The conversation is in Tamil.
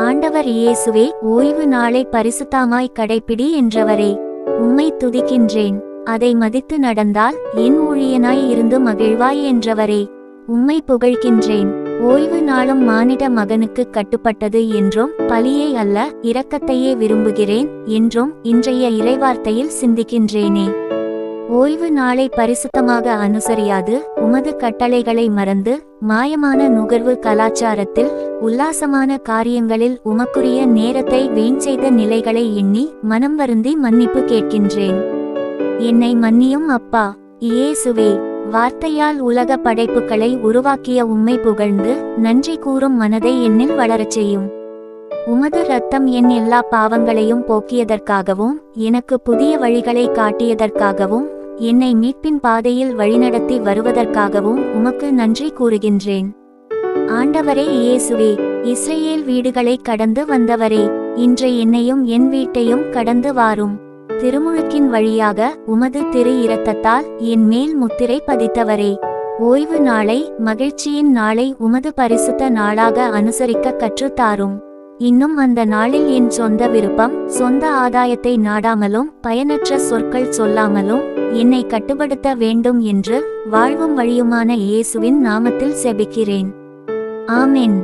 ஆண்டவர் இயேசுவே, ஓய்வு நாளை பரிசுத்தமாய் கடைப்பிடி என்றவரே, உம்மை துதிக்கின்றேன். அதை மதித்து நடந்தால் என் ஊழியனாய் இருந்து மகிழ்வாய் என்றவரே, உம்மை புகழ்கின்றேன். ஓய்வு நாளும் மானிட மகனுக்கு கட்டுப்பட்டது என்றும் பலியை அல்ல இரக்கத்தையே விரும்புகிறேன் என்றும் இன்றைய இறைவார்த்தையில் சிந்திக்கின்றேனே. ஓய்வு நாளை பரிசுத்தமாக அனுசரியாது உமது கட்டளைகளை மறந்து மாயமான நுகர்வு கலாச்சாரத்தில் உல்லாசமான காரியங்களில் உமக்குரிய நேரத்தை வீண்செய்த நிலைகளை எண்ணி மனம் வருந்தி மன்னிப்பு கேட்கின்றேன். என்னை மன்னியும் அப்பா. இயேசுவே, வார்த்தையால் உலக படைப்புகளை உருவாக்கிய உம்மை புகழ்ந்து நன்றி கூறும் மனதை என்னில் வளரச் செய்யும். உமது இரத்தம் என் எல்லா பாவங்களையும் போக்கியதற்காகவும் எனக்கு புதிய வழிகளை காட்டியதற்காகவும் என்னை மீட்பின் பாதையில் வழிநடத்தி வருவதற்காகவும் உமக்கு நன்றி கூறுகின்றேன். ஆண்டவரே இயேசுவே, இஸ்ரேல் வீடுகளை கடந்து வந்தவரே, இன்று என்னையும் என் வீட்டையும் கடந்து வாரும். திருமுழுக்கின் வழியாக உமது திரு இரத்தத்தால் என் மேல் முத்திரை பதித்தவரே, ஓய்வு நாளை மகிழ்ச்சியின் நாளை உமது பரிசுத்த நாளாக அனுசரிக்க கற்றுத்தாரும். இன்னும் அந்த நாளில் என் சொந்த விருப்பம் சொந்த ஆதாயத்தை நாடாமலும் பயனற்ற சொற்கள் சொல்லாமலும் என்னை கட்டுப்படுத்த வேண்டும் என்று வாழ்வும் வழியுமான இயேசுவின் நாமத்தில் செபிக்கிறேன். ஆமென்.